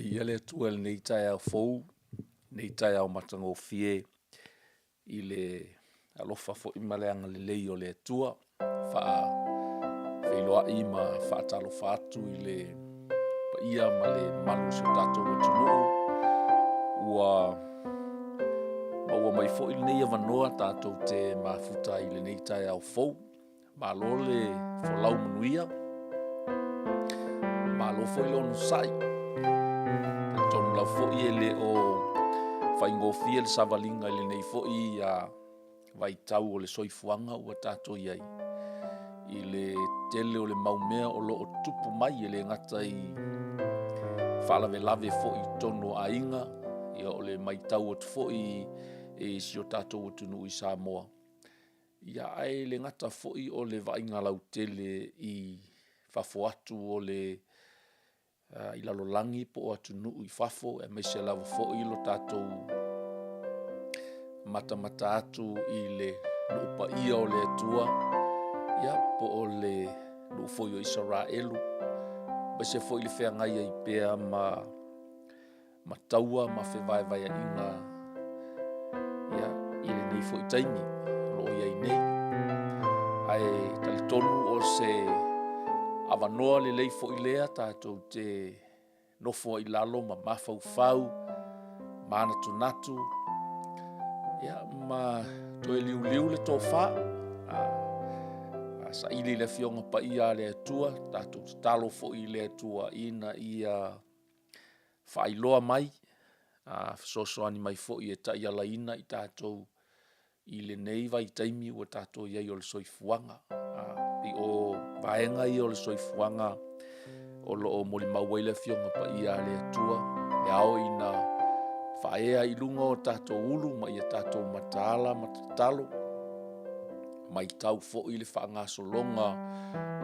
ia le atua le nei tai au fou, nei tai au matangofie i le alofa fo'i ma le aga lelei o le atua fa'afeiloa'i ma fa'atalofa atu i le paia ma le malu se tatou atunuu ua mai fo'i lenei avanoa tatou te mafuta i lenei tai au fou malo le folau manuia malo fo'i le ono sa'i tonu lau fo'i e le o faigofia le savaliga i lenei fo'i ia vaitau o le soifuaga ua tatou iai i le tele o le maumea o lo'o tupu mai e le gata i fa'alavelave fo'i tonu aiga ia o le maitau atu fo'i e isi o tatou atunuu i Samoa ia ai le gata fo'i o le va'aiga lautele i fafo atu o le i lalolagi po o atunuu i fafo e maise lava fo'i lo tatou matamata atu i le nuu paia o le atua ia po o le nuu fo'i o Isaraelu maise fo'i le feagai ai pea ma taua ma fevaevaea'iga ia i lenei fo'i taimi lo'o iai nei ae talitonu o se avanoa lelei fo'i lea tatou te nofo ai lalo ma mafaufau ma natunatu ia ma toe liuliu le tofā sa'ili le afioga paia le atua tatou tatalo fo'i le atua ina ia fa'ailoa mai fesoasoani mai fo'i e ta'ialaina i tatou i lenei vaitaimi ua tatou iai o le soifuaga i o vaega ia o le soifuaga o lo'o molimau ai le afioga paia le atua e ao ina fa'aea i luga o tatou ulu ma ia tatou mataala ma tatalo mai tau fo'i le fa'agasologa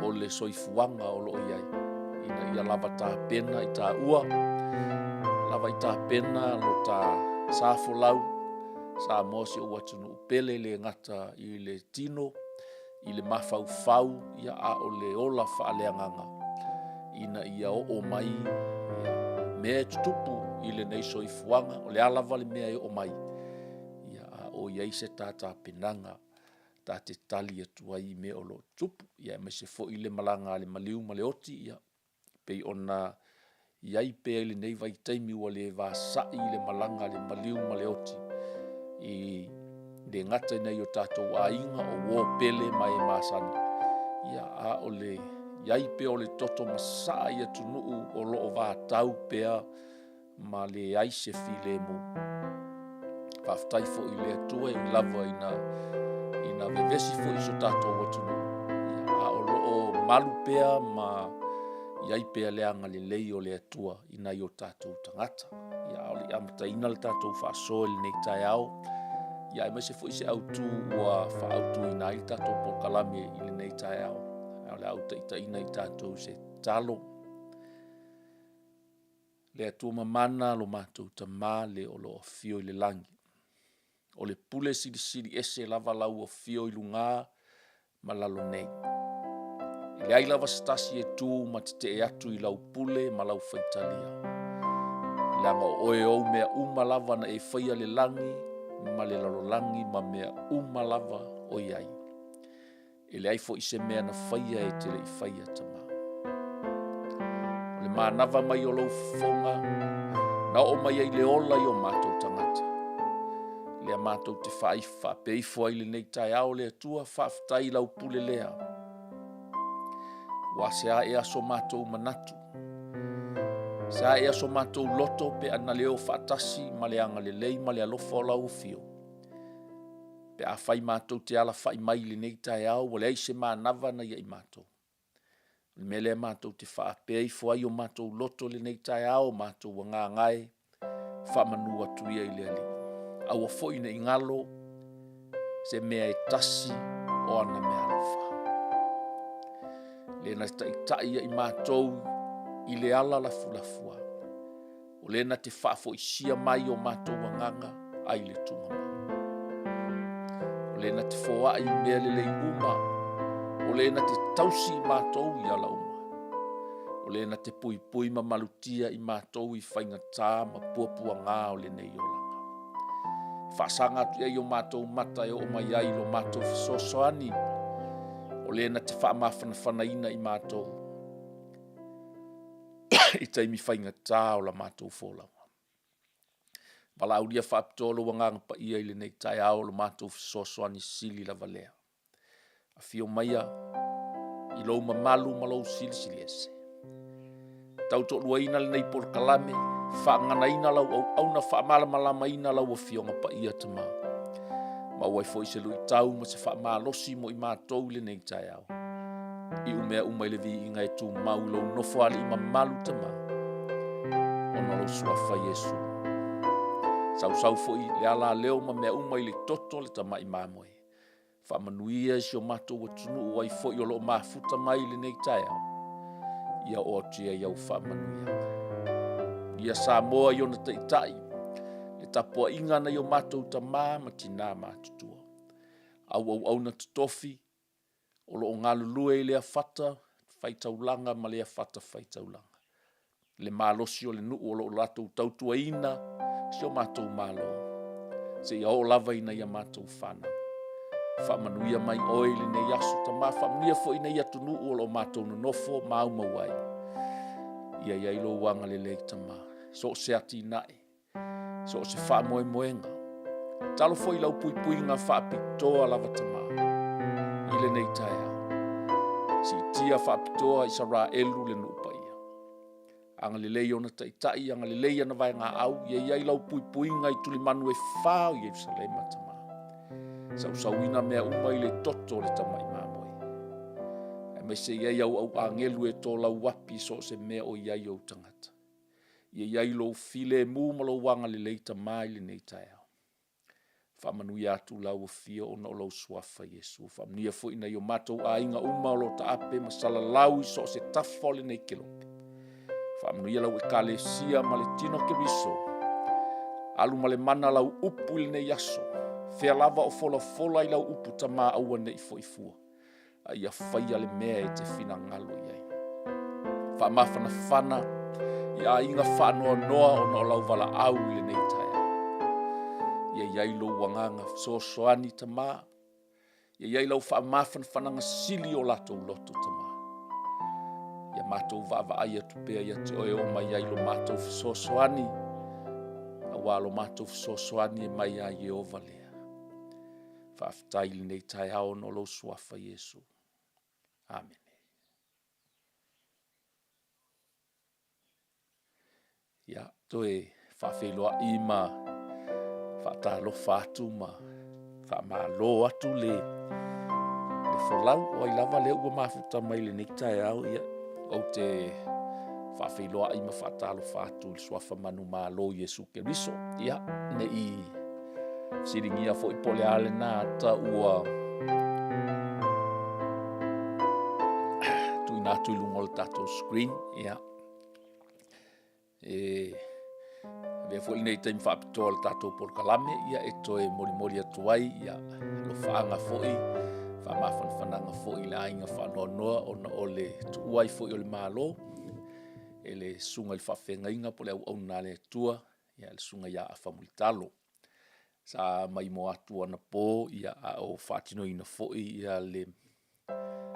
o le soifuaga o lo'o iai ina ia lava tapena i tā'ua lava i tapena lo tā safolau sa mo se ua atunuu pele le gata i le tino i le mafaufau ia a o le ola fa'aleagaga ina ia o'o mai ia mea e tutupu i lenei soifuaga o le alava le mea e o'o mai ia a o iai se tatapenaga tate tali atu ai mea o lo'o tupu ia e maise fo'i le malaga a le maliu ma le oti ia pei ona iai pea i lenei vaitaimi ua lē vasa'i i le malaga a le maliu ma le oti i le gata inai o tatou aiga o ō pele mai e masani ia a o le iai pea o le toto masa'a i atunuu o lo'o vatau pea ma leai se filemu fa'afetai fo'i le atua i lava ina vevesi fo'i so tatou atunuu ia a o lo'o malu pea ma iai pea le aga lelei o le atua inai o tatou tagata ia o le amataina le tatou fa'asoa i lenei taeao ia e maise fo'i se autū ua fa'autūina ai le tatou polokalame i lenei taeao a le au ta'itaʻina i tatou se talo le atua mamana lo matou tamā le o lo ofio i le lagi o le pule silisili ese lava lau ofio i lugā ma lalo nei i leai lava se tasi e tū ma tete'e atu i lau pule ma lau faitalia le aga o oe ou mea uma lava na e faia le lagi ma le lalolagi ma mea uma lava o iai e leai fo'i se mea na faia e te le'i faia tamā o le manava mai o lou fofoga na o'o mai ai le ola i o matou tagata lea matou te fa'apeifo ai lenei taeao le atua fa'afetai lau pule lea ua se a e aso matou manatu se a e aso matou loto pe ana leo fa'atasi ma le aga lelei ma le alofa o lau ofio pe a fai matou te ala fa'i mai lenei taeao ua leai se manava na ia i matou le mea lea matou te fa'apeifo ai o matou loto lenei taeao matou agagae fa'amanū atu ia i le ali'i aua fo'i na igalo se mea e tasi o ana mea alofa le na ta'ita'i ia i matou i le ala lafulafua o le na te fa'afo'isia mai o matou agaga ai le tugamau o le na te foa'i mea lelei uma o le na te tausi i matou i ala uma o le na te pui ma malutia i mātou i whaingatā ma puapua ngā o le nei o langa. Whaasanga atu e o mātou mata e o mai ai lo mātou fisosoani o le na te whaamawhanawhanaina i mātou i taimi whaingatā o la mātou whōlawa. Wala aulia whaapitolo wa nganga pa ia i le nei tai ao lo mātou fisosoani sili la valea. A fio maia i lou mamalu ma lou sili ese. Tau to luaina le nei por kalame, whaanganaina lau au na whaamalamalamaina lau a fionga pa ia tama. Ma wai fo i se lui tau ma se whaamalosi mo i mātou le nei tai ao. I umea umai le vi inga e tū mau lau nofo ali i mamalu tama. Ono lau suafa Yesu. Sau fo i le ala leo ma mea umai le toto le tama i mamoe. Whaamanuia si o mātou wa tunu wai fo i o loo mafuta mai le nei tai ao. Ia o tia iau whaamanuia. Ia sa moa i ona taitai. Le tapoa inga na i o mātou ta ma tina mātutua. Au na tutofi. O loo ngā lulue i lea whata. Whaitaulanga ma lea whata whaitaulanga. Le mālosi o le nuu o loo latou tautua ina. Si o mātou mālo. Se ia o lava ina ia mātou whana. Whaamanuia mai oi le nei asu ta ma whaamanuia fo ina ia tunu o lo mātou no nofo mau mawai. Ia ia ilo wanga le lei ta ma. So se ati nae. So se whaamoe moenga. Talo fo ilau pui ngā whaapitoa lava ta ma. I le nei taia. Si tia whaapitoa i sa rā elu le nupa ia. Anga le lei ona taitai, anga le lei ana vai ngā au. Ia ia ilau pui ngā i tuli manu e whao i Jerusalema ta ma. Sauina mea umai le toto le tamai mamoe. E mai se iai au angelu e tō lau wapi so se mea o iai au tangata. Iai lo file mu ma lo wanga le leita mai le nei tai au. Whamanui atu lau o fia o na o lau suafa Yesu. Whamanuia fo ina i o mātou a inga uma o lo ta ape ma sala lau i so se tafo le nei kelope. Whamanuia lau e kale sia ma le tino ke riso. Alu ma le mana lau upu le nei aso. Fea lava o fola i lau upu ta maa aua nei fo i fua. A ia whaia le mea e te whina ngalo iai. Wha i a inga whanoa noa o na lau wala au le nei taia. Ia iai lo wanganga so soani ta maa. Ia iai lau whananga sili o lato loto ta maa. Ia mātou vava aia tupea ia te oe o mai iai lo mātou so soani. A walo mātou so soani e mai a Jehova lea. Whaafitai le nei tai ao no lo suafa Yesu. Amen. Ia, toe whaafeloa i ma whaatalo whaatu ma whaamalo atu le wholau o i lava le ua mafuta mai le nei tai ao ia o te whaafeloa i ma whaatalo whaatu le suafa manu malo Yesu Keriso. Ia, ne i siringia fo i pole ale na ta ua tuina atu i lungo le tatou screen, ia. Vea fo i nei taimi whaapitoa le tatou por kalame, ia e toe mori atu ai, ia lo whaanga fo i, whaamawhananga fo i le ainga whanoa noa o na o le tuuai fo i o le malo, e le sunga i whawhenga inga po le au na le tua, ia le sunga ia a whamulitalo. Sa mai mo atu ana po ia a o whaatino ina foi ia le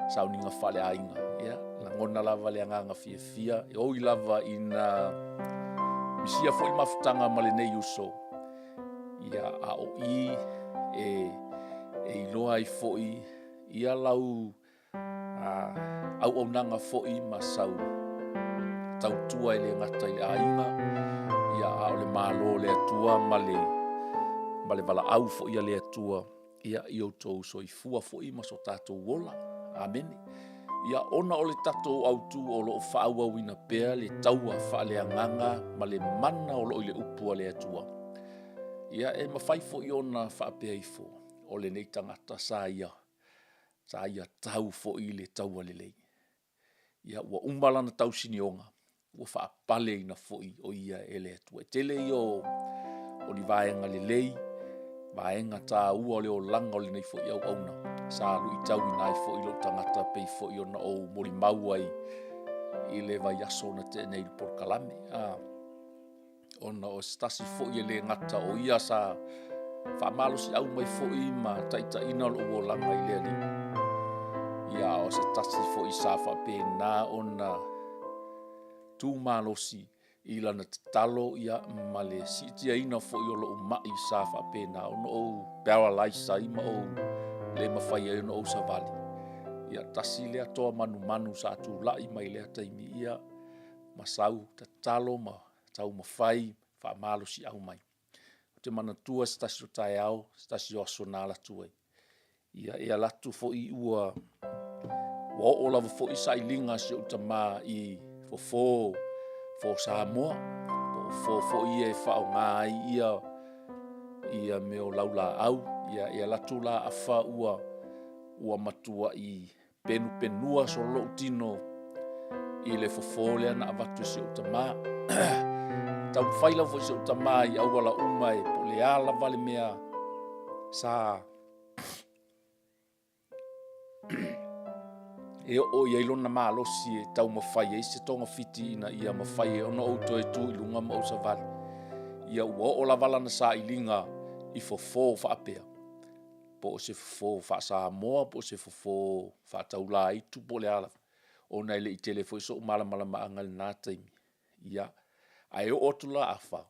sauninga whale ainga. Ia, la ngona lava le anganga fia e o i lava ina misia foi mafutanga ma le nei uso. Ia a o i e iloa i foi ia lau au nanga foi ma sau tautua i le ngata i le ainga. Ia a o le malo le atua ma le wala au fo ia le atua ia i o tau so i fua fo i maso tātou wola. Amen. Ia ona o le tātou au tu o lo whaua wina pēr le taua wha le anganga ma le mana o lo i le upua le atua. Ia e mawhai fo i ona wha pēr i fo o le nei tangata sa ia tau fo i le taua le lei. Ia ua umalana tau sinionga ua wha pale ina fo i o ia e le atua. E tele i o ni vaenga le lei vaenga tā ua leo langa o le nei fo i au auna. Sa lu i tau i nai fo i lo tangata pei fo i ona o mori mau ai I le vai aso na te nei por kalame. Ona o stasi fo I le ngata o ia sa whamalo si au mai fo I ma taita ina lo o langa I le ali. Ia o se tasi fo I sa whapena ona tu malosi I lana talo ia ma le sitia ina fo I o lo mai sa whapena ona o paralyze I ma o le mawhai ai ona o sa vali. Ia tasi le atoa manu sa tu lai mai le taimi ia masau ta talo ma tau mawhai whamalo si au mai. Te manatua stasi o tai au, stasi o aso nā latu ai. Ia latu fo I ua wa o lava fo I sa I linga si o tamā I fo Samoa. Fo I e whao ngā ia me o laula au. Ia latu la awha ua matua I penua so lo tino I le fo lea na avatu si o tamā. Tau whaila fo si o tamā I awala umai po le ala vale mea sa e o ia ilona malosi e tau mawhai e se tonga fiti ina ia mawhai e ona o toi tu I lunga ma o sa vale. Ia ua o la vala na sa I linga I fo whaapea. Po o se fo wha Samoa, po o se fo wha taula I tu po le ala. O nei le I telefo I so malamala maangal nā taimi. Ia. Ai o otula afa.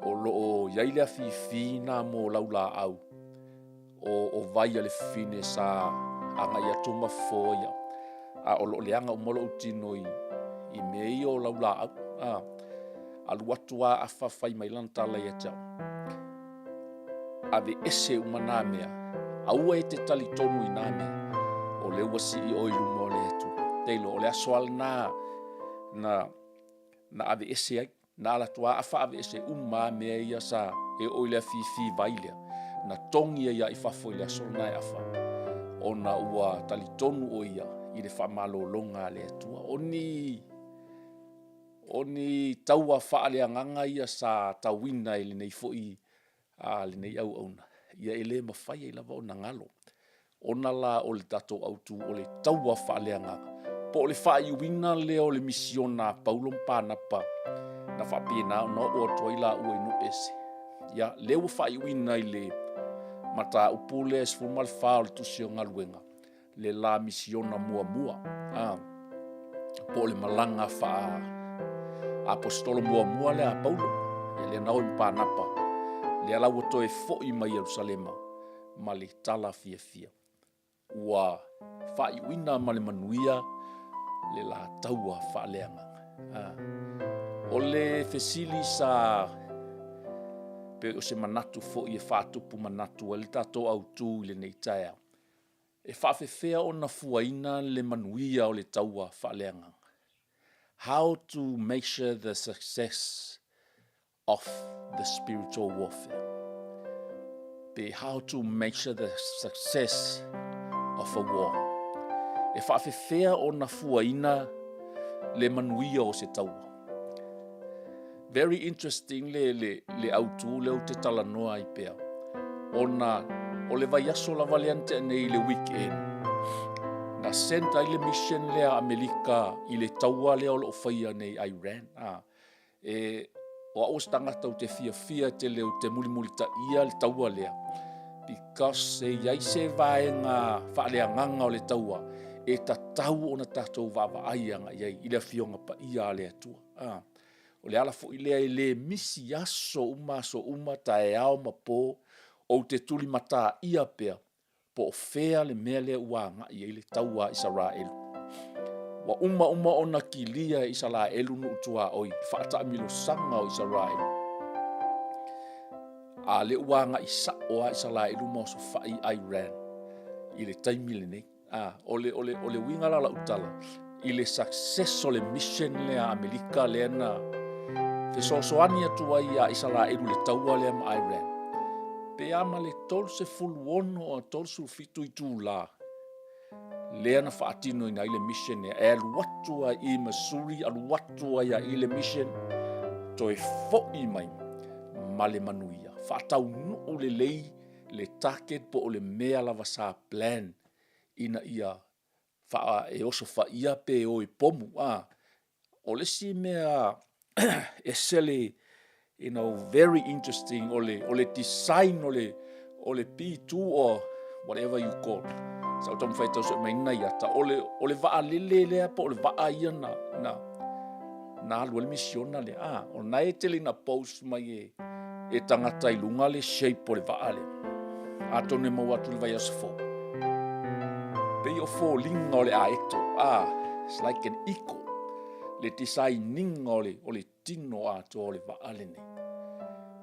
O lo o iai lea fifi nā mo laula au. O vai ale fine sa anga ia tuma fo ia. O lo leanga o molo utino I mei o laula au. Alu atua afa fai mai lantala ia tau. Ave ese umana mea. Aua e te tali tonu I nā mea. O le wasi I oilu mo le atu. Teilo o le asoal na ave ese ai. Na ala tua afa ave ese mea ia sa e oilea fifi vailea. Na tongi ia I fafo I le asol nai afa. Ona ua tali tonu o ia I le whamalo longa le atua. Oni taua wha le anganga ia sa tawina I le nei foi le nei au auna. Ia ele mawhai I lava o na ngalo. Ona la o le tato autu o le taua wha le anganga. Po o le wha I wina le o le misiona Paulo Mpanapa. Na whapena no o toila ua inu ese. Ia leu wha I wina I le mata upule es formal wha o le tusi o ngaluenga. Le la misiona mua. Po o le malanga wha apostolo mua le a Paulo. Ia le nao Mpanapa. Le ala ua toe fo'i mai Yerusalema. Ma le tala fia. Ua wha I wina ma le manuia le la taua wha leanga. O le fesili sa pe o se manatu fo I e whatupu manatu le tato au tū le nei taia. E whawhewhea o na fuaina le manuia o le taua whaaleanga. How to measure the success of the spiritual warfare. Be how to measure the success of a war. E whawhewhea o na fuaina le manuia o se taua. Very interesting le autu leo te tala noa I pea. O le vai aso la valiante nei le weekend. Na senta I le mission lea Amerika I le taua lea o lo whaia nei Iran. O aus tangata o te fia te leo te mulimuli ta ia le taua lea. Because se iai se vaenga whaalea nganga o le taua. E ta tau o na tatou vava aianga iai I le fionga pa ia lea tua. O le ala fo I lea I le misi aso uma ta e ao mapo o te tuli mata ia pea po o fea le mea lea uanga I le taua Israel. Wa uma ona kilia Israel nu utua oi whaata amilo sanga o Israel. A le uanga isa o Israel mo so fai Iran. I le taimi le nei. O le winga la utala. I le success o le mission lea Amerika lea na fesoasoani atua ia Israel le taua lea ma Iran. Pe ama le tolse fulwono o tolsu fitu I tūla. Lea na whaatino ina I le mission e aluatua I Missouri, aluatua ia I le mission. Toi fo'i mai ma le manuia. Whaatau nuu le lei, le target po o le mea lava sa plan. Ina ia wha e oso wha ia pe o I pomu. o le si mea e sele very interesting o le design o le P2 or whatever you call. Sa o fai tau so mai nai ata o le vaa lele lea po o le vaa ia na alu le misiona le o nai tele na post mai e tangata i lunga le shape o le vaa le. Ato ne mau atu le vai asfo. Pei o fo linga o le aeto. It's like an eco. Le designing o le tino ato o le vaa le ne.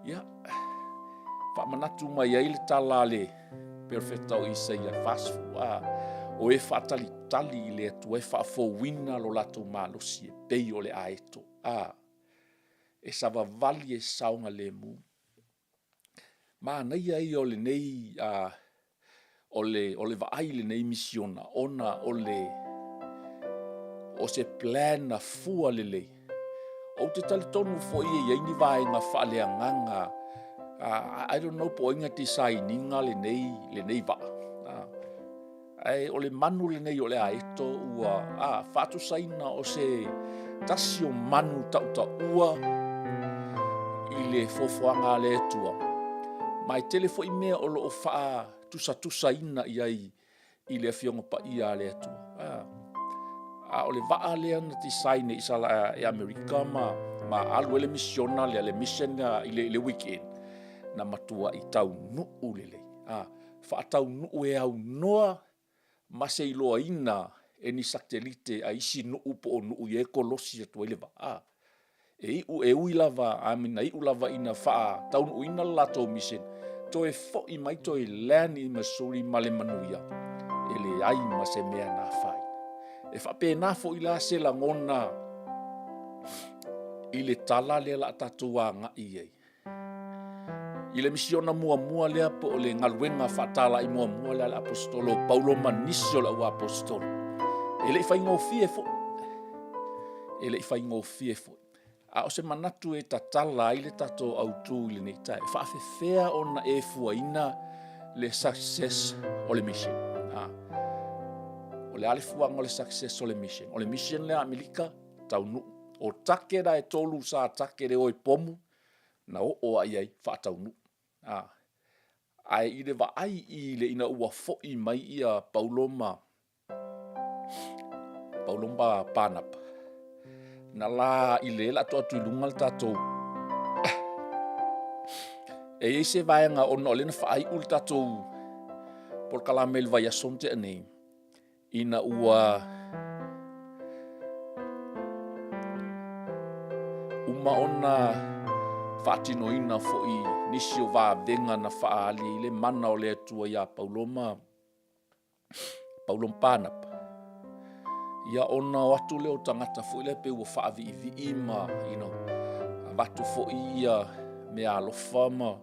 Ia. Fa manatu mai ai le tala le perfecta o isa ia fast food. O e fatali tali le atu e fa fo wina lo lato malosi e pei o le aeto. E sava vali e saunga le mu. Ma nei ai o le nei o le vaai le nei misiona ona o se plan na fua le lei. O te tali tonu fo ia ni vaenga whaale anganga. I don't know po inga designinga le nei va. O le manu le nei o le aeto ua fatu saina o se tasi o manu tauta ua i le fofoanga le tua. Mai telefo i mea o lo o faa tusa ina i le fionga pa ia le tua. O le vaa lea na design i sala e Amerika ma alu ele misiona le mission i le weekend. Na matua i tau nuu lele. Faa tau nuu e au noa ma se iloa ina e ni saktelite a isi nuu po o nuu i e kolosi atua ile va. E ui lava, amina i lava ina faa tau nuu ina lato mission. To e fo i mai to e lean i Missouri ma le manuia. E le ai ma se mea na fai. E fa pe na fo i la se la ngona i le tala le la tatua nga i ei. I le misiona mua lea po o le ngaluenga fatala i mua lea le apostolo Paulo Manisio la ua apostolo. E le i fai ngofie fo. O se manatu e tatala i le tato autu i le neita. E fa fea ona e fuaina le success o le mission. O le ale fuanga o le success o le mission. O le mission le Amerika tau nu. O take da e tolu sa take re o i pomu na o ai fa tau nu. Ai i le vaai i le ina ua fo'i mai ia Pauloma Panapa. Na la i le la atu i lunga le tatou. E se vaenga ona o le na whaai ul tatou por kalamel vai a sonte anei. Ina ua uma ona whaatino ina fo'i nisi o vā venga na whaali i le mana o le atua ia Pauloma Panapa. Ia ona watu leo tangata fo'i le pe ua whaavi ma, watu fo'i ia me alofa ma,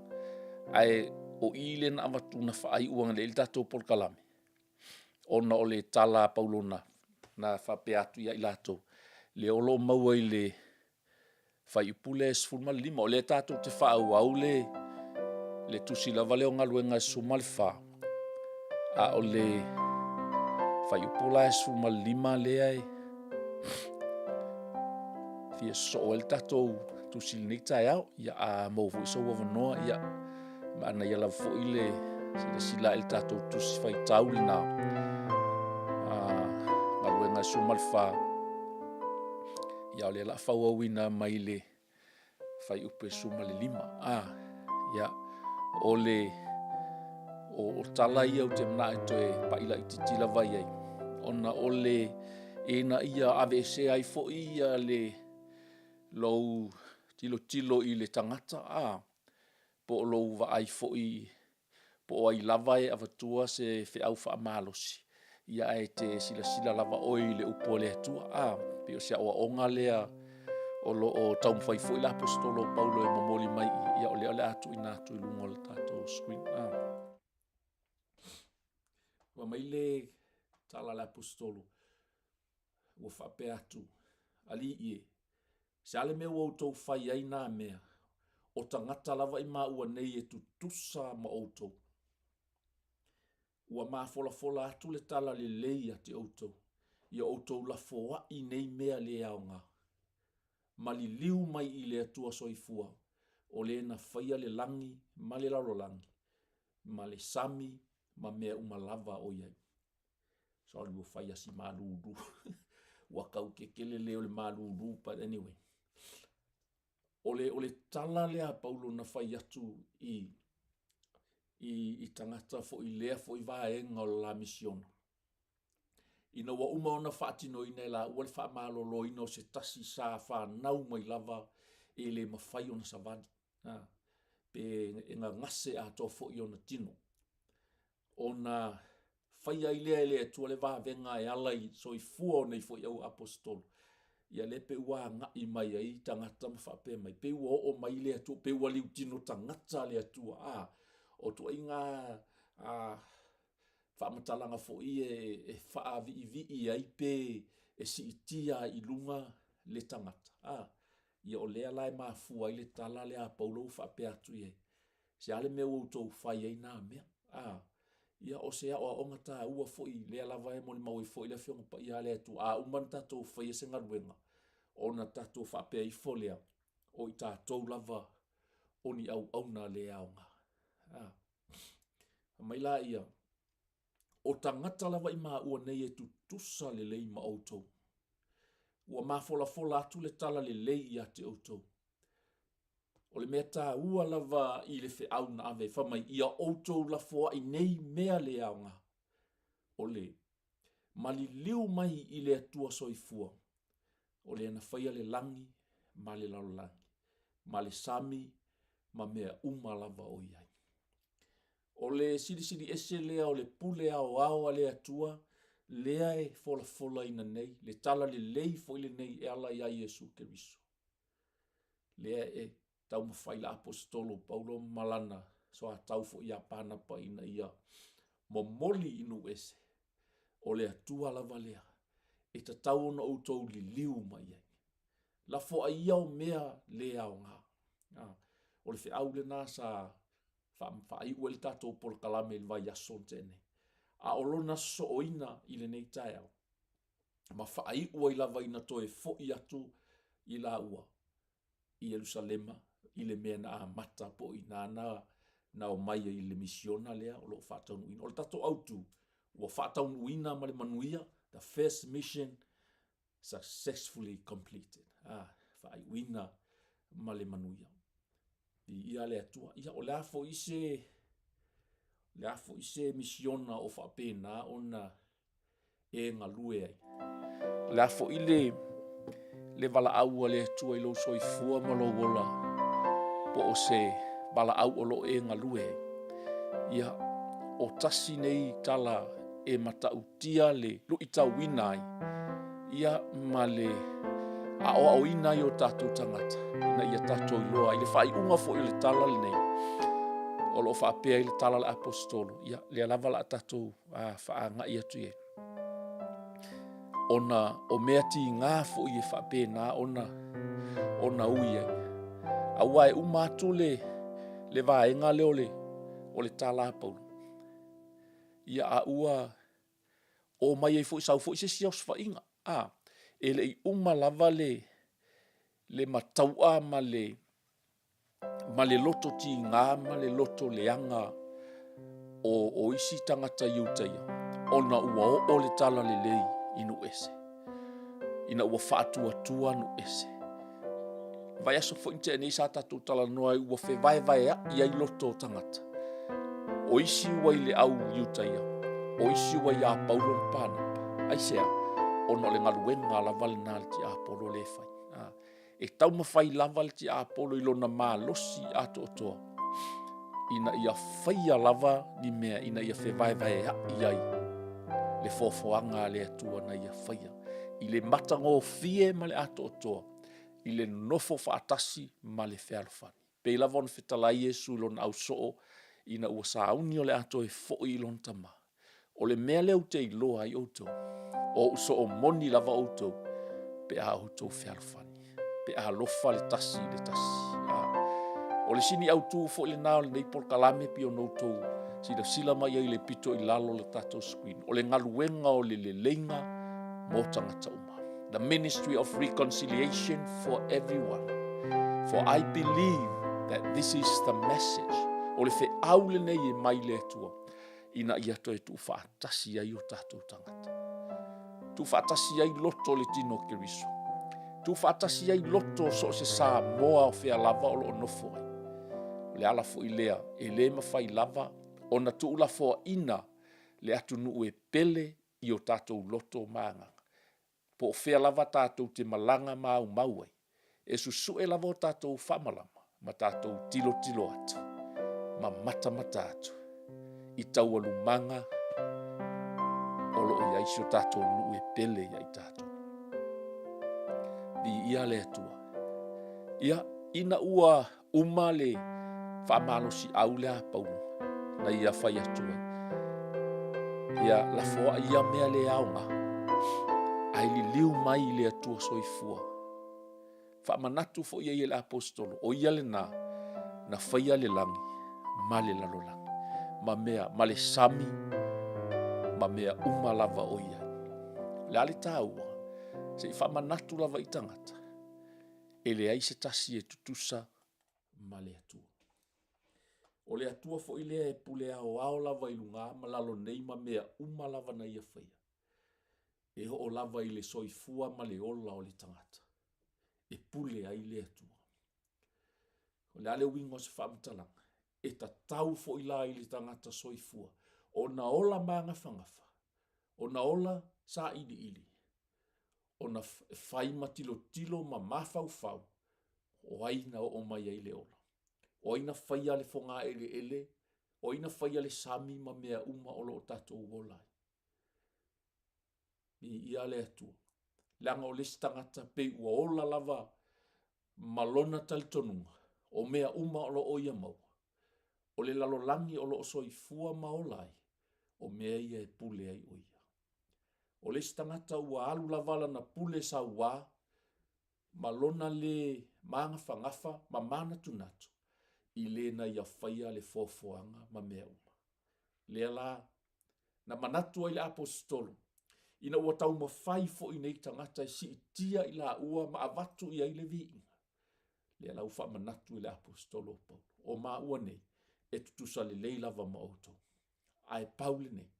ai o ile na watu na whaai uanga le tatou por kalame. Ona o le tala Paulona na whape atu ia i lato. Le olo maua i le whai upule sfulma lima. O le tatou te whaau au le tusi lava leo ngaluenga sumal wha. O le whai upula sfulma lima lea e. Fia so el tatou tusi nita iau. Ia a maufu iso wawanoa ia. Maana ia la fo ile sila el tatou tusi whai tauli na. Ngaluenga sumal wha. Ia le la whauawina mai le whai upe suma le lima. Ia o tala ia o te mna e toe paila i titila vai ai. Ona o le ena ia AVC ai fo ia le lou tilo i le tangata. Po lou va ai fo i po ai lava e avatua se fe au wha amalosi. Ia e te sila lava oi le upo le atua. Pio sia oa onga lea o lo o taum fai fo i la apostolo Paulo e momoli mai ia o le atu i natu i lungo le tatou screen. Wa mai le tala le apostolo ua whape atu ali ie. Se ale mea outou fai ai nā mea o tangata lava i mā ua nei e tutusa ma outou. Ua mā fola atu le tala le leia te outou. Ia outou la foa i nei mea le aonga. maliliu mai i le atua soifua, o le na whaia le langi, ma le langi, ma le sami, ma mea umalava o iai. Sorry, we'll whaia si malulu. Wakau ke kele leo le malulu, but anyway. O le tala lea Paulo na whai atu i tangata fo i lea fo i vaenga o la misiona. Ina wa uma ona whaatino ina la ual wha malolo ina o se tasi sa wha nau mai lava e le mawhai ona savani. Pe nga ngase a to fo i ona tino. Ona whai ai lea lea tua le va venga e alai so i fua nei fo i au apostolo. Ia le pe ua ngai mai ai tangata mawhape mai. Pe ua o mai lea tua, pe ua liu tino tangata lea tua. O tua inga whamatalanga fo i e whaavi ai pe e si itia i lunga le tangata. Ia o lea lai mafua i le tala lea Paulo whape atu i. Se ale mea utou whai ai nā mea. Ia o se o onga tā ua fo i lea lava e moni mau i fo i le whionga pa i ale atu. Uman tatou whai e se ngaruenga. O na tatou whape i fo lea. O i tatou lava o ni au na lea o ngā. Mai la ia. O tangata lava i maa ua nei e tutusa le lei ma outou. Ua maa fola atu le tala le lei i ate outou. O le mea tā ua lava i le fe au na ave whamai ia outou la foa i nei mea le au ngā. O le mali liu mai i le atua soifua. O le ana whaia le langi, ma le lalo langi. Ma le sami, ma mea lava o iai. O le siri ese lea o le pule ao le atua, lea e fola ina nei, le tala le lei fo ile nei e ala ia Yesu Keriso. Lea e tau mawhaila apostolo Paulo Malana, so a tau fo ia pana pa ina ia momoli inu ese. O le atua lava lea, e ta tau ona outou li liu mai ai. La fo a iau mea lea o ngā. O le fe au le nasa whaai ua li tātou por kalame il vai ason tene. A olona sooina i le nei tae au. Ma whaai ua i lava ina toe fo i atu i la ua. I Jerusalema, i le mea na mata po i na o mai i le misiona lea, o lo whaataunu ina. O le tātou autu, ua whaataunu ina ma le manuia, the first mission successfully completed. Whaai uina ma le manuia. Ia le atua, ia o le afo ise misiona o whapena ona e ngalue ai. Le afo i le wala aua le atua i lo soifua ma lo wola po o se wala au o lo e ngalue ai. Ia o tasi nei tala e matautia le lu i tau wina ai. Ia ma le a o ina i o tātou tangata. Na ia tātou i loa. I le whai unga fo i le tala le nei. O lo whaapea i le tala le apostolo. Ia le alawa la tātou whaanga i atu e. Ona o mea ti ngā fo i e whaapea nā ona ui ai. A ua e umatu le vaenga leo o le tala Paulo. Ia a ua o mai e fo i sau fo i se siaus whainga. E le i lava le mataua ma le loto ti ngā, ma le loto le anga o isi tangata iutaia. Ona ua o le tala le lei inu ese. Ina ua whaatua nu ese. Vai aso fo inte nei sa tatu tala noa ua fe vai i ai loto tangata. O isi ua i le au iutaia. O isi ua i a Paulo mpana. Ai sea. Ona le ngaluenga lava le nā le ti Apolo le fai. E tau mawhai lava le ti Apolo i lona mā losi ato otoa. Ina ia whaia lava ni mea, ina ia whewai i ai. Le fofoanga le atua na ia whaia. I le matango fie ma le ato otoa. I le nofo whaatasi ma le whealofani. Pei lava on whetala Iesu lona au soo, ina ua sauni o le ato e fo i lon tama. O le mea leo te i loa i oto. O uso o moni lava outou, pe a outou whealofani, pe a lofa le tasi. O le sini autu fo le nao le neipol kalame pi o noutou, sila mai ai le pito i lalo le tatou screen. O le ngaluenga o le leinga mo tangata uma. the ministry of reconciliation for everyone. For I believe that this is the message. O le fe aule nei e mai le atua. Ina ia toi tu whaatasi ai o tātou tangata. Tu whaatasi ai loto le tino kiriso. Tu whaatasi ai loto so se sā moa o whea lava o lo nofo ai. Le ala fo i lea, e le mawhai lava, o na tu ula fo ina, le atu nuu e pele i o tātou loto maanga. Po o whea lava tātou te malanga mau mauai. E susu e lava o tātou whamalama, ma tātou tilo tilo atu, ma mata atu. I tau alumanga, o lo i aisho tātou nuu e pele i tātou. Di ia le atua. Ia ina ua uma le whamalo si au lea paunu, na ia whai atua. Ia la foa ia mea le aonga, ai li liu mai le atua soifua. Whamanatu fo ia le apostolo, o ia le na whaia le langi, ma le lalolangi, ma le sami, ma mea umalava o ia. Le ale tāua, se i whamanatu lava i tangata, e le ai se tasi e tutusa ma le atua. O le atua fo i lea e pule ao lava i lunga, ma lalo nei ma mea umalava na ia whaia. E ho o lava i le soifua ma le ola o le tangata. E pule ai le atua. O le ale wingo se whaamtalanga. E ta tau fo i la i le tangata soifua. O na ola maanga whangafa. O na ola sa ili ili. O na whaima tilo ma mafau fau. O aina o mai ai le ola. O ina whaia le whonga ele. O ina whaia le sami ma mea uma o lo tatou wolai. I ia le atua. Langa o lesi tangata pe ua ola lava malona talitonunga. O mea uma o lo oia mau. O le lalolangi o lo soifua maolai. O mea ia e pule ai oia. O lesi tangata ua alu lavala na pule sa ua. Malona le maanga whangafa ma mana tunatu. I le na ia whaia le fofoanga ma mea uma. Lea la na manatu ai le apostolo. Ina ua tau mawhai fo i nei tangata e si itia i la ua ma avatu i ai le viinga. Lea lau wha manatu i le apostolo Paulo. O ma ua nei, e tutusa le lei lava ma auto. Ai Paule nei.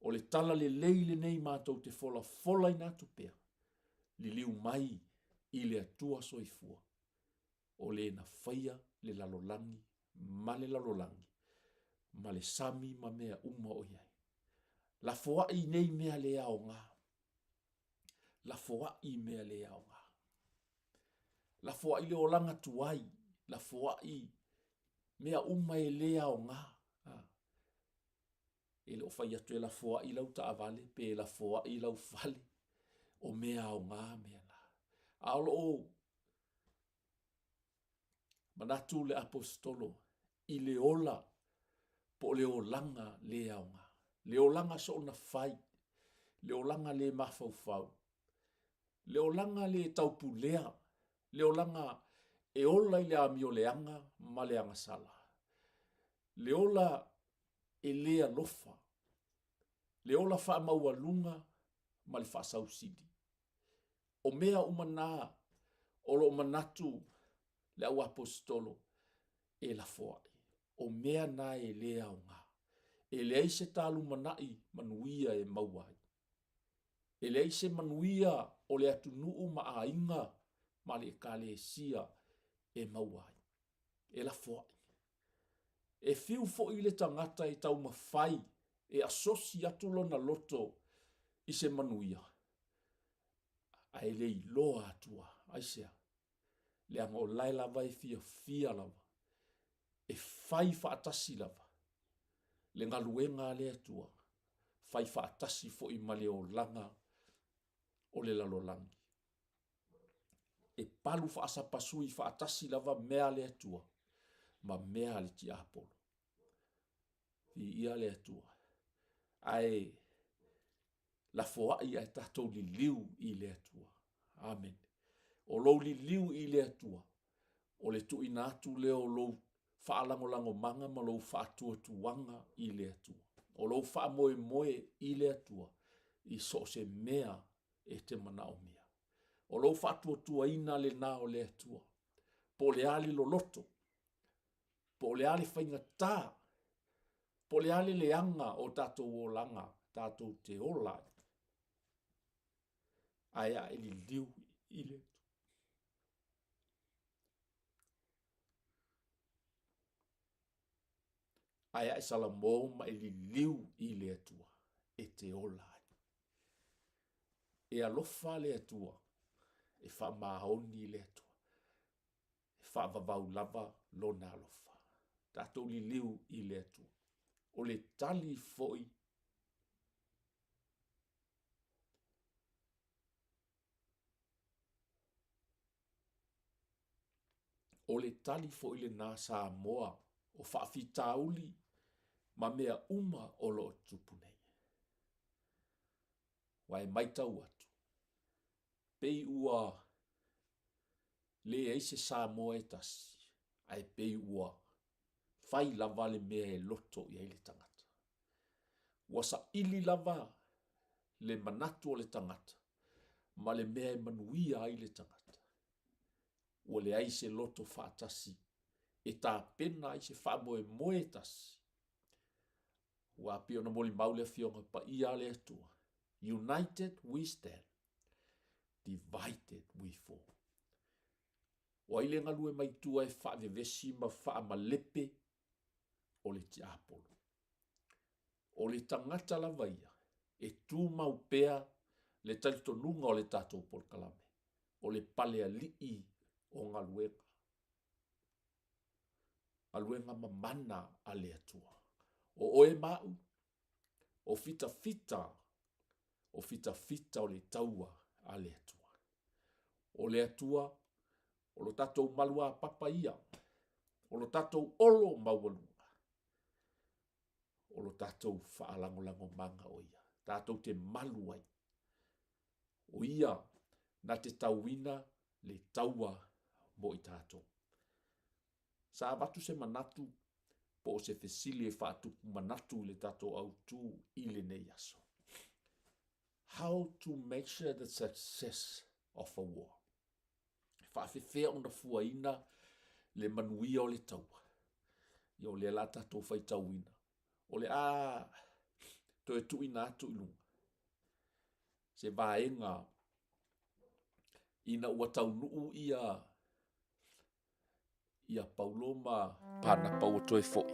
O le tala le lei le nei mātou te fola i nātu pea. Li liu mai i le atua soifua. O le na whaia le lalolangi, ma le lalolangi. Ma le sami ma mea uma o iai. La foa i nei mea le ao ngā. La foa i mea le ao ngā. La foa i le olanga tuai. La foa i mea uma e le ao ngā. E le o whai atu e la foa i lau ta avale, pe la foa i lau fale. O mea ao ngā mea la. Aolo o manatu le apostolo. I le ola po le olanga le ao ngā. Le olanga so na fai. Le olanga le mafaufau. Le olanga le taupulea. Le olanga e ola i le amio leanga ma leanga sala. Le ola e lea lofa. Le ola wha maua lunga ma le wha sausidi. O mea umana o lo manatu le au apostolo e la foai. O mea na e lea o ngā. E le aise talu manai manuia e mauai. E le aise manuia o le atu nuu ma a inga ma le kale sia e mauai. E la foai. E fiu fo i le tangata e tau mawhai e asosi atulo na loto i se manuia. A e le iloa atua, aisea. Le anga o lai lava e fia lava. E fai faatasi lava. Le ngaluenga le atua, fai faatasi fo i male o langa o le lalolangi. E palu faasapasui faatasi lava mea le atua, ma mea le ti apolo. I ia le atua. Ai, la foai ai tatou li liu i le atua. Amen. O lou li liu i le atua. O le tu inatu leo lou whaalangolango manga ma lou whaatua tuanga i le atua. O lou whaamoe moe i le atua. I so se mea e te mana o mea. O lo whaatua tua ina le nā o le atua. Po le ali lo loto. Po le ali whainga tā. Po le ali le anga o tātou o langa, tātou te ola. Aia e li liu i le. Aia e sala mō ma e li liu i le atua. E te ola. E alofa le atua. E wha mahoni le atua. E wha vavau lava lo na alofa. Tātou li liu i le atua. O le tali foi. O le tali foi le nā Samoa. O whaafitauli. Ma mea uma o lo tupunei. Wai maitau atu. Pei ua. Le eise Samoa e tasi. Ai pei ua. Fai lava le mea e loto i le tangata. Wasa ili lava le manatu o le tangata. Ma le mea e manuia ai le tangata. Ua le aise loto whaatasi. E tā pena aise whaamoe moe tasi. Ua pio na moli maule fionga pa ia le atua. United we stand. Divided we fall. Ua ile ngalue mai tua e whaavevesi ma whaamalepe o le ti apolo. O le tangata lavaia e tū mau pea le talitonunga o le tātou polkalame. O le palea lii o ngaluenga. Ngaluenga mamana a le atua. O oe mau, o fita fita o le taua a le atua. O le atua, o lo tātou malua papaia. O lo tātou olo maualunga. O lo tātou whaalangolango manga o ia. Tātou te maluai. O ia, na te tauina le taua mo i tātou. Sa batu se manatu, po se fesili e whaatupu manatu le tātou au tū i le nei aso. How to measure the success of a war. Whaafewhea o na fuaina le manuia o le taua. Ia o le la tātou whai tauina. O le to e tuina atu i lunga. Se vaenga ina ua taunuu ia Pauloma pana pau toe foi.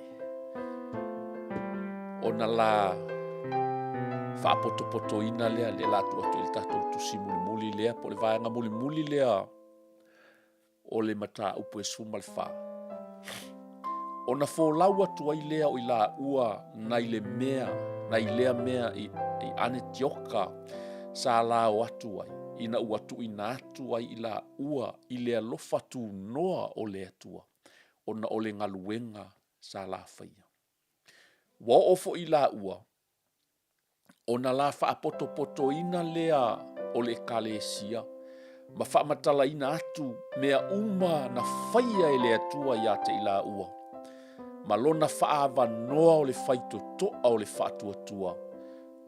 Ona la whaapoto ina lea le latu atu il tātou tusi muli lea po le vaenga muli lea o le mata upu e suma le wha. Ona fōlau atu ai lea o i la ua nai lea mea i ane tioka sa la o atu ai. Ina ua tu ina atu ai i la ua i lea lofa tu noa o le atua. Ona o le ngaluenga sa la whaia. Wa ofo i la ua. Ona la whaapoto ina lea o le kalesia. Ma whaamatala ina atu mea uma na whaia e le atua i ate i la ua. Ma lona whaava noa o le whaito toa o le whaatua tua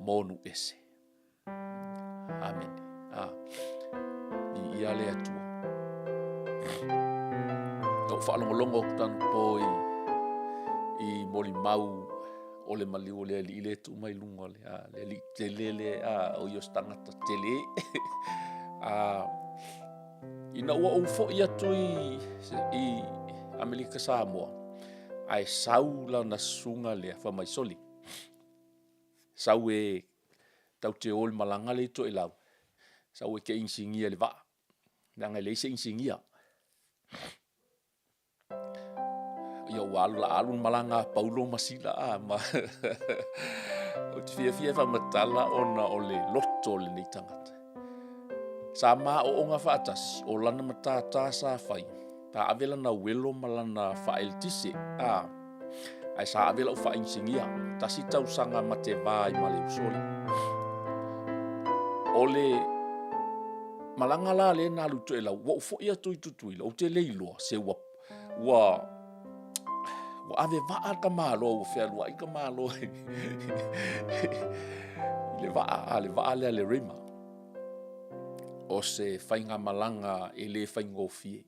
monu ese. Amen. Ia le atua. Tau whaalongolongo tan poi i moli mau o le maliu o le ali ile tu mai lunga le li telele o yo stangata tele. Ina ua ufo ia tu i Amerika Samoa. Ai sau la na sunga le fa mai soli. Sau e tau te ol malanga le to i lau. Sau e ke insingia le va. Nanga le se insingia. Ia walu la alun malanga Paulo Masila ma. O te fia fa matala ona o le loto le ni tangata. Sa ma o onga whaatasi o lana matata sa whai. Ta avela na welo malana whaeltise. Ai sa avela o whainsingia. Tasi tau sanga mate vai ma le usoli. O le malanga la le na luto e la wa ufo ia tui tutui la o te leiloa se wa ave vaa ka malo o fea lua i ka malo le vaa le rima o se whainga malanga e le whaingofie.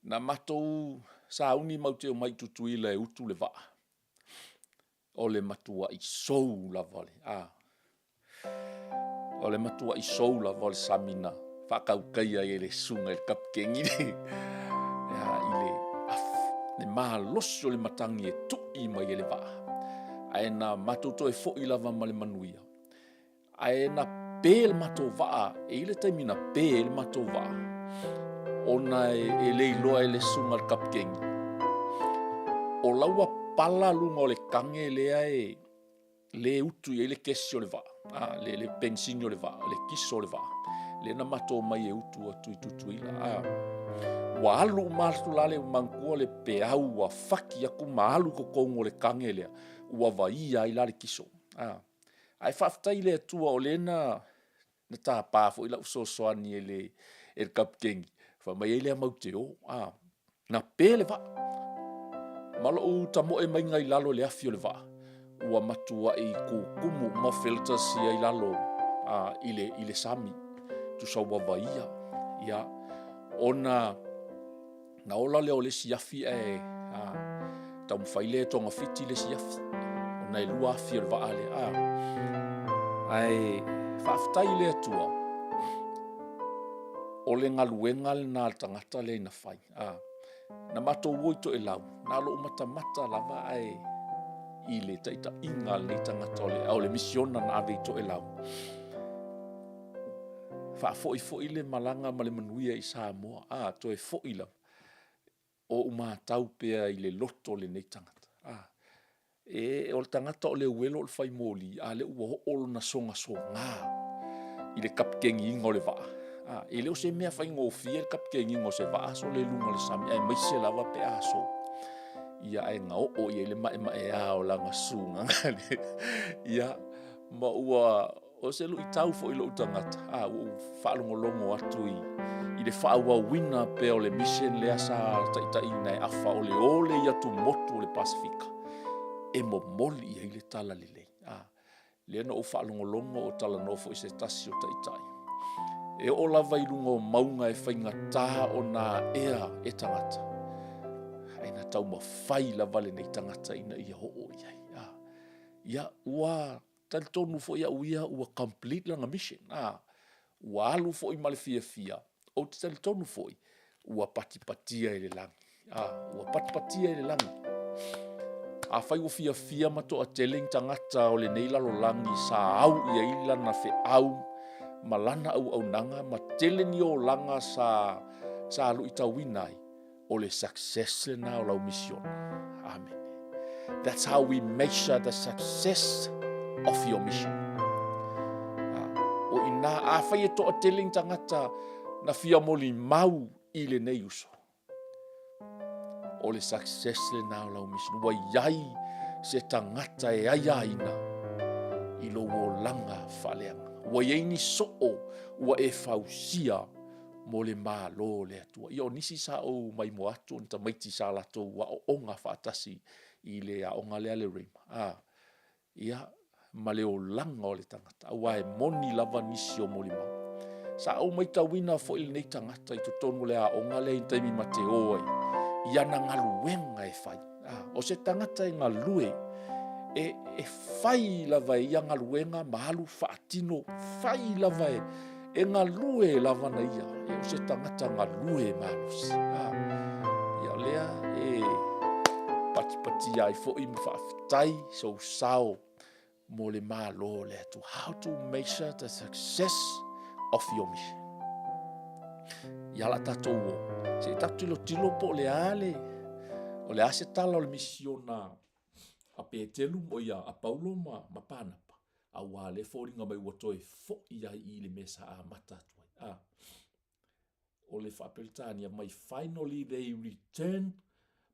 Na matou sa uni mau te o mai tutuila e utu le waa. O le matua I sou la vale. O le matua I sou la vale samina. Whakaukaia e le sunga e kapkengi ne. I le le maha losi o le matangi e tui mai e le waa. Ae na matou to e fo I lava ma le manuia. Ae na pēl matou waa. E ile taimina pēl matou waa. Ona e le iloa e le sunga le kapkengi. O laua pala lunga o le kange lea e le utu e le kesi o le waa. Le pensini o le waa. Le kiso o le waa. Le na matou mai e utu atu I tutuila. Wa alu mastu lale mangkua le peau wa faki aku maalu ko kongo le kange lea. Ua vaia I lale kiso. Ai whaftai le atua o le na tā pāfo I la usosoani e le kapkengi. Fa mai ele mau te o. Na pele va. Malo u tamo e mai ngai lalo le afio le va. Ua matua I kukumu ma filters I lalo I le sami. Tu sa ua vaia. Ia ona na ola le o le siafi e tau mwhaile tonga fiti le siafi. Ona e lua afio le va ale. Ai whaftai le atua. O le ngaluenga le nā tangata le ina whai. Na matou woito e lau. Nā lo mata lava ai I le taita inga le tangata o le misiona na aveito e lau. Whaafoi le malanga ma le manuia I Samoa. To e foi lau. O umatau pea I le loto le nei tangata. O le tangata o le uelo o le whai moli. Le ua ho'olo na songa I le kapkengi inga o le waa. E leo se mea whai ngofia le kapkengi inga o se waa so le lunga le sami. Ai maise lava pe aso. Ia e nga o I le mae o langa sunga. Ia ma ua o se lu I tau fo I lo utangata. U whaalongolongo atu I le whaawawina pe o le mission le asa taita ina e afa o le ole I atu motu o le Pasifika. E mo moli I le tala lelei. Le na o whaalongolongo o tala nofo I se tasi o taitai. E o lava I lunga o maunga e whainga taha o nā ea e tangata. Ai na tau mawhai lava le nei tangata ina ia ho'o iai. Ia ua tali tonu fo ia uia ua complete langa mission. Ua alu fo I male fia. O te tali tonu fo I ua patipatia I le langi. Ua patipatia I le langi. A whai o fia mato a teleng tangata o le nei lalo langi sa au ia ila na fe au malana au nanga ma teleni o langa sa alu I tauinai o le success le na o lau mission. Amen. That's how we measure the success of your mission. O ina a whai e to a teleng tangata na fia moli mau I le nei uso. O le success le na o lau mission. Wa iai se tangata e aiaina I lo o langa whaleanga. Wa iai ni soo ua e fausia mo le mālo le atua. Ia o nisi sa o mai mo atu nta maiti sa lato wa o onga whaatasi I le a onga lea le reima. Ia ma le o langa o le tangata. Wa e moni lava nisi o mo le mau. Sa o mai tawina fo I nei tangata I to tonu le a onga le intaimi ma te oai. Ia na ngaluenga e whai. O se tangata e ngalue e whai lava e ia ngaluenga mahalu whaatino whai lava e ngalue lava na ia. E o se tangata ngalue manusi. Ia lea e pati ai fo I mwhaftai so sao mo le malo le atu. How to measure the success of your mission. Ia la tatou o. Se tatu tilo po le ale. O le ase tala o le misiona a Petelu mo ia a Paulo ma Panapa. A wale fōringa mai ua toe fo ia I le mesa a matatuai. O le whapeltania mai finally they returned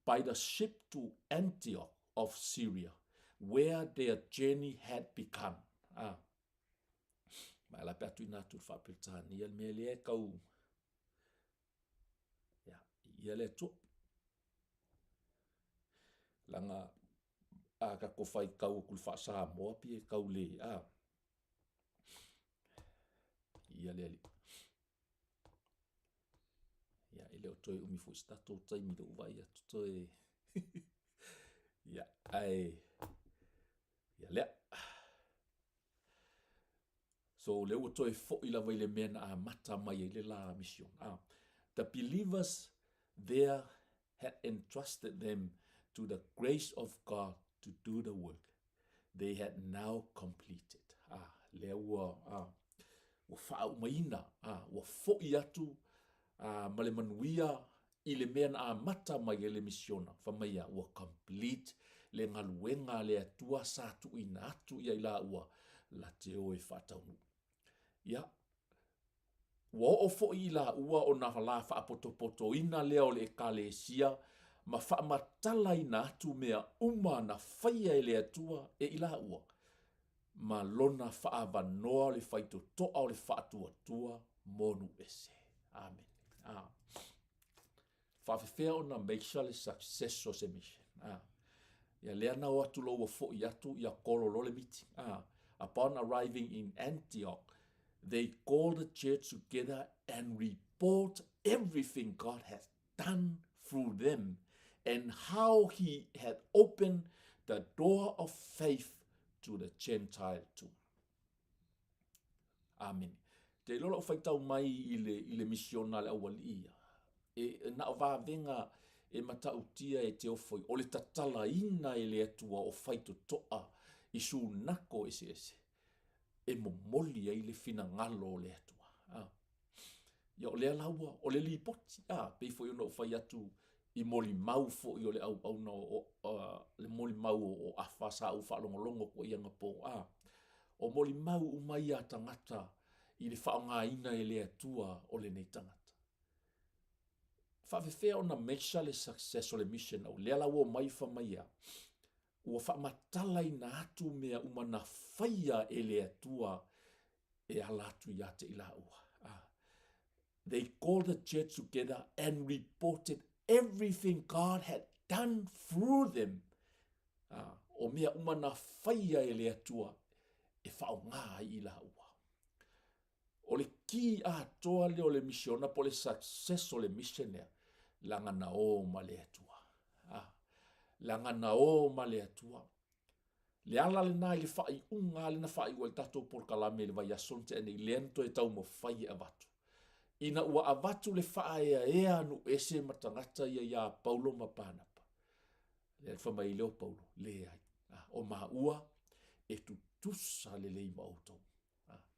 by the ship to Antioch of Syria, where their journey had begun. Mai la peatu I nātu whapeltania me le e kau. Ia le tu. Langa ka kofai kau kul fa sa mo pi kau le Ia le le o toi umi fo stato taimi le uvai atu toi. Ia, ai, ia lea. So le o toi fo ila vai le mena a mata mai le la mission. The believers there had entrusted them to the grace of God to do the work they had now completed. Le ua wha maina, wa fo i atu, ma le manuia i le mea na mata mai le misiona, fa mai ua complete le ngaluenga le atua sa tu ina atu ia ila ua la te oe whataunu. Ia, wa o fo i la ua o na la wha poto ina leo le ekalesia, ma wha matala ina atu mea uma na whaia e le atua e ila ua. Ma lona wha noa le whaito toa o le wha tua monu ese. Amen. Whawhewhea o na make sure le success o se mission. Ia lea na o atu lo wa fo i atu ia kololo le meeting. Upon arriving in Antioch, they called the church together and report everything God has done through them and how he had opened the door of faith to the Gentile too. Amen. Te lolo whaitau mai i le misionale awali ia. Na o venga e matautia e te ofoi. O le tatala ina e le atua o whaito toa i su nako ese. E momoli ai le fina ngalo o le atua. Ia o le alaua, o le lipoti. Pei foi ono whai atu i moli mau fo i o le au no le moli mau o awhasa au whalongolongo ko ianga po. O moli mau umai a tangata i le whaonga ina e le atua o le nei tangata. Whawhewhea o na measure le success o le mission au le alaua mai whamaia. Ua whamatala i na atu mea umana whaia e le atua e alatu i ate ila ua. They called the church together and reported everything God had done through them. O mea umana whaia e le atua e whaonga i ila ua. O le ki a toa le o le misiona po le success o le missionea langana o ma le atua. Langana o ma le atua. Le ala le nai le whai unga le na whai ua le tatou por kalame le vai asonte ane i lento e tau mo whai avatu. Ina ua avatu le whai ea anu ese matangata ia Paulo mapanapa. Le whamai leo Paulo, le ai. O maa ua e tutusa le lei maotou.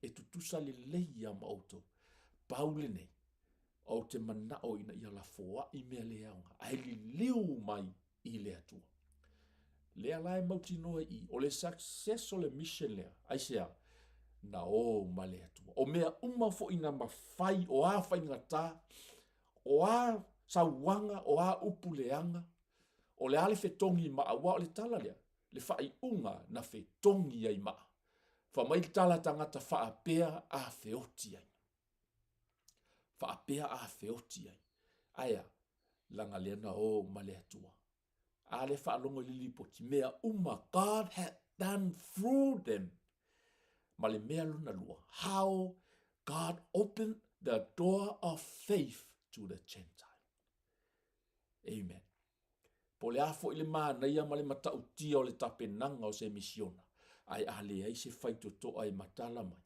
E tutusa le lei a maotou. Paule nei. O te manao ina ia la foa i mea le aunga. Ai li liu mai i le atua. Le alai mauti noa i. O le success o le mission lea. Ai sea. Na o ma le atua. O mea fo ina mawhai o a whai ngata. O a sauanga. O a upuleanga. O le ale fetongi maa wa o le tala lea. Le whai unga na fetongi ai maa. Whamai tala tangata whaapea a feoti ai. Whaapea a feoti ai. Aia, langa leana o male atua. Ale whaalongo lilipoti. Mea God had done through them. Male mea luna lua. How God opened the door of faith to the Gentile. Amen. Po le afo ile mana ia male mata utia o le tapenanga o se misiona. Ai ale ai se whaito to ai matala mai.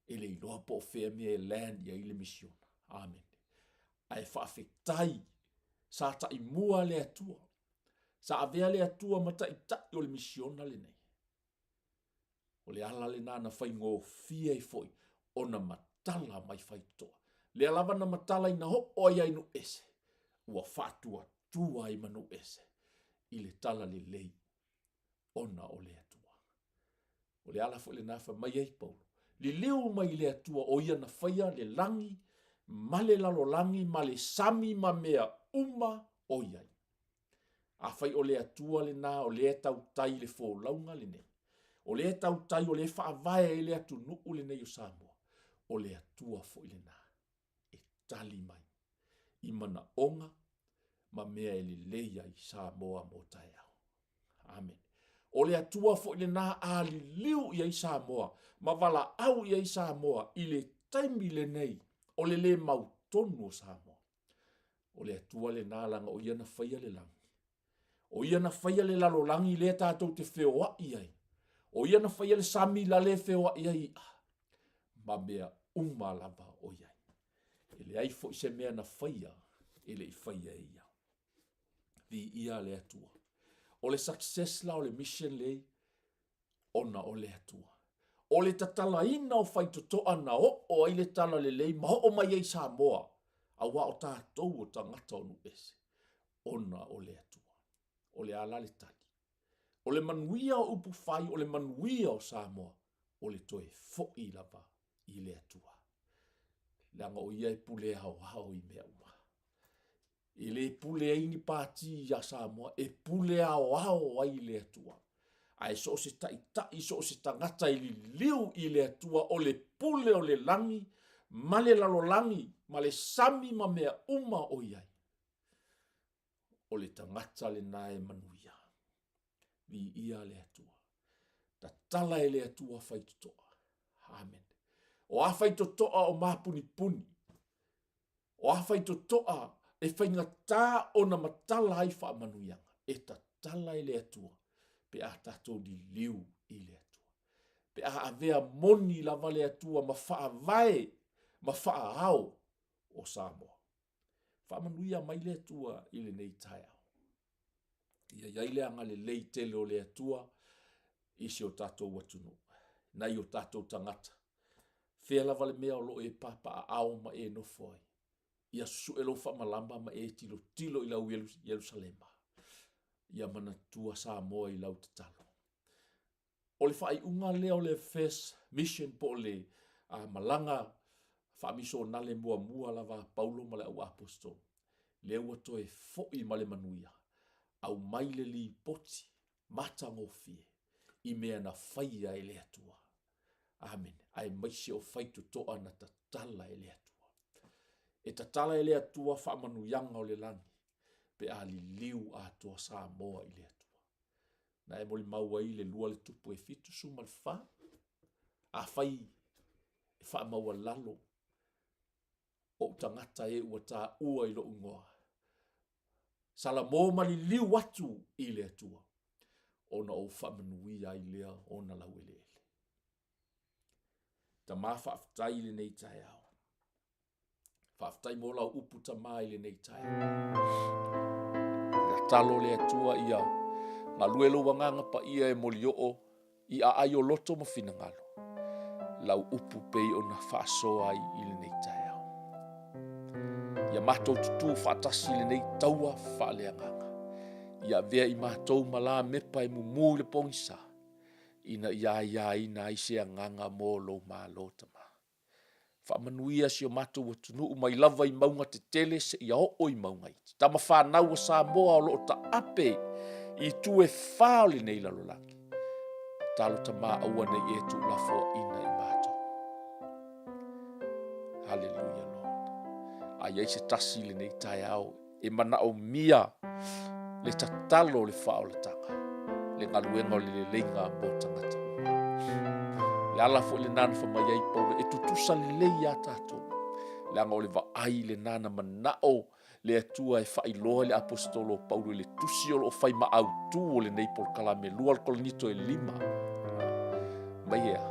Ele iloa po fea mea land ia ile misiona. Amen. Ai whaafetai. Sa ta i mua le atua. Sa avea le atua mata i tai o le misiona le nei. O le ala le nana whai ngō fia i foi. O na matala mai whaitoa. Le alava na matala i na ho o ai no ese. Ua whaatua tua i manu ese. I le tala le lei. Ona o le atua. O le ala fo le nafa mai ei Paulo. Li leo mai le atua o ia na whaia le langi, ma le lalo langi, ma le sami ma mea o iai. A whai o le atua le nā o le tau tai le fō launga le nei. O le tau tai o le whaavae e le atu nuu le nei o Samoa. O le atua fo le nā. E tali mai. I mana onga, ma mea e le leia i Samoa mo tai au. Amen. O le atua fo le nā a li liu i ai Samoa, ma wala au i ai Samoa, i le taimi le nei, o le mau tonu o Samoa. o le atua le nālanga o ia na whaia le langi. O ia na whaia le lalo langi le tātou te wheoa iai. O ia na whaia le sami la le wheoa iai. Ma mea lava o iai. E le ai fo i se mea na whaia, e le i whaia e ia. Vi ia le atua. O le success la o le mission lei, ona o le atua. O le tatala ina o whaitotoa na o ai le tala le lei, maho o mai ei Samoa, a wa o tātou o tangata o nuese. Ona o le atua. O le ala le tali. O le manuia o upu whai, o le manuia o Samoa, o le toe fo i lava i le atua. Langa o ia e pule hao i mea uma. I le pule ini pāti ia Samoa, e pule hao ai le atua. Ai so se tai so se tangata i liu i le atua o le pule o le langi, ma le lalo langi, ma le sami ma mea uma o iai. O le tangata le nae manuia. Vi ia le atua. Ta tala e le atua whaitotoa. Amen. O a whaitotoa o mapuni puni. O a whaitotoa e whaingatā o na matala ai wha manuianga. E ta tala e le atua. Pe a tatou di liu i le atua. Pe a avea moni lava le atua ma wha vai, ma wha au o Samoa. Wha manuia mai le atua i le nei tai au. Ia iaile anga le lei tele o le atua isi o tatou watunu. Nai o tatou tangata. Fea lava le mea o lo e papa a au ma e no foi. Ia suelo wha malamba ma e tilo i lau Yerusalema. Ia mana tua Samoa i lau te talo. O le whai unga leo le first mission po le malanga wha miso nale mua lava Paulo ma le au apostol. Leo ato e foi ma le manuia. Au maile li poti, mata ngofie, i mea na whaia e le atua. Amen. Ai maisi o whaitu toa na tatala e le atua. E tatala e le atua wha manu yanga o le langi, pe a li liu a toa Samoa i le atua. Na e moli maua i le lua le tupu e fitu suma le wha, a whai e wha maua lalo, o tangata e ua tā ua i lo ungoa. Sala mō mali liu watu i le atua. Ona o whamanuia i lea ona lau ele ele. Ta mā whaaftai le nei tai au. Whaaftai mō lau upu ta mā i le nei tai au. Ia talo le atua ia. Ngā luelo wanganga pa ia e moli o i a ai o loto ma whina ngalo. Lau upu pei ona whaasoa i le nei tai au. Ia mātou tutu whaatasi le nei taua whaaleanganga. Ia vea i mātou mala mepa e mumu le pongisa. Ina ia ina aise nganga mō lo mā lo tama. Whaamanuia si o mātou watunu mai lava i maunga te tele se ia o i maunga iti. Tama whanau a Samoa o lo ta ape i tu e whaole nei lalolaki. Talo tama aua nei e tu lafo ina i mātou. Hallelujah. Ai ai se tasi le nei tai au e mana o mia le tatalo le whaolatanga le ngaluenga le leinga mo tangata le ala fo le nana whamai ai Paulo e tutusa le lei a tātou le anga o le vaai le nana manao le atua e whailoa le apostolo Paulo le tusi o lo whai maau tu o le nei polkalame lua le kolonito e 5 mai ea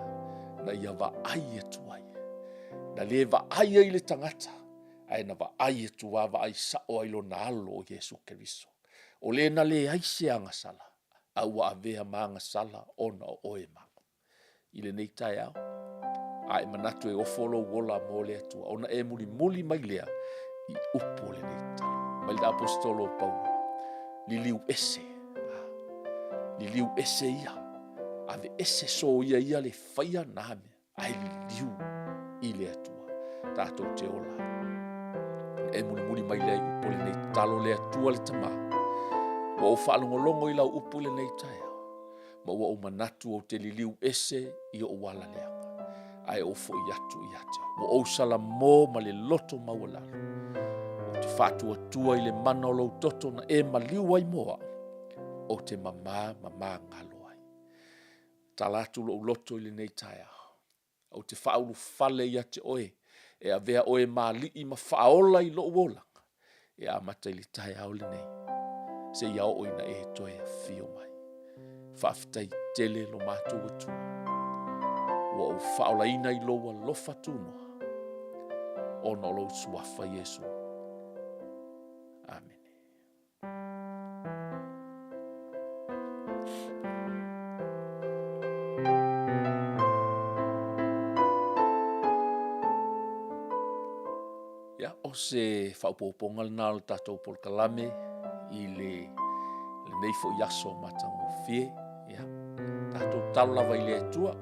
na ia vaai e tuai na le vaai ai le tangata ai na vaai e tua vaai sao ai lo na alo o Yesu Keriso. O le na le aise anga sala, au a avea maanga sala ona o oe manga. I le nei tai au, ai manatu e ofolo wola mo le atua, ona e muli mai lea i upo le nei tai. Mai le apostolo Paulo, liliu ese ia, ave ese so ia le whaia name, ai liliu i le atua, tātou te ola. E muli mai lei upo le nei talo le atua le tama. Wa o whaalongolongo i lau upo le nei taia. Ma wa o manatu o te liliu ese i o wala leanga. Ai o fo i atu i ate. Wa o sala mō ma le loto mawalalu. O te whātua tua i le mana o lau toto na e maliu ai moa. O te mama ngalo ai. Talatu lo loto i le nei taia. O te whaulu fale i ate oe. E a vea oe mā li i ma whaola i lo wolanga. e a mata i le tae au le nei. Se ia o ina e toe a fio mai. Whaafitai tele lo mātou atua. Ua o whaolaina i loa lofa tūnoa. O no lo suafa Yesu. Amen. Ia, o se whaupoponga lana o tātou polkalame i le neifo i aso matango fie. Ia, tātou talava i le atua.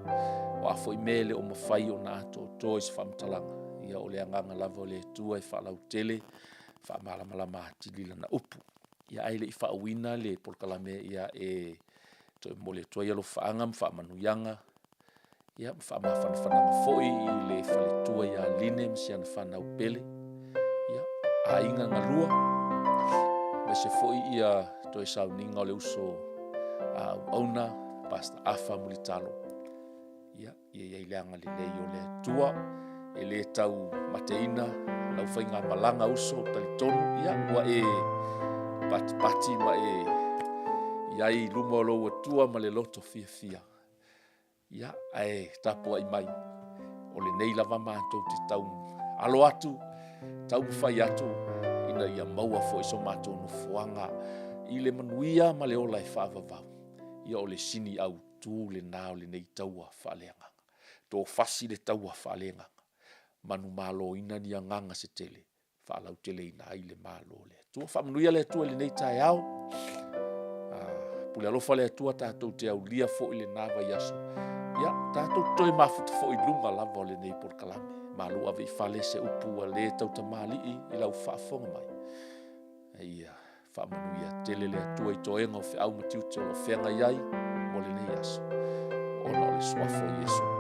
O a foi mele o mawhai o nā tō i se whamtalanga. Ia o le anganga lava o le atua i whalau tele, whamalamalama atili lana upu. Ia aile i whauina le polkalame ia e toi mo le atua i alo whaangam, whamanuyanga. Ia whamawhanawhananga foi i le whaletua ia line msiana whanau pele. Ia a inga ngalua. Me se foi ia toi sauninga o le uso auna pasta afa mulitalo. Ia ia ileanga le lei o le atua. E le tau mateina, lau whainga malanga uso talitonu. Ia ua e pati ma e iai luma o lou atua ma le loto fia. Ia ae tapua i mai. O le nei lava mātou te tau alo atu, tau mwhai atu. Ina ia maua fo iso mātou no fuanga. I le manuia ma le ola e whaavavau. Ia o le sini au tū le nao le nei taua whaaleanganga. Tō fasi le taua whaaleanganga. Manu malo ina ni anganga se tele. Whaalau tele ina ai le malo le. Tua whamanuia le atua le nei tae au. Pule alofa le atua tātou te au lia fo i le nava i aso. Ia, tātou toi mafuta fo i lunga lava o le nei polkalame. Malo ave i whale se upu a le tau tamali i lau whaafonga mai. Ia, whamanuia tele le atua i toenga o whi au matiu te o lo whenga iai mo le nei aso. Ona o le suafo Yesu.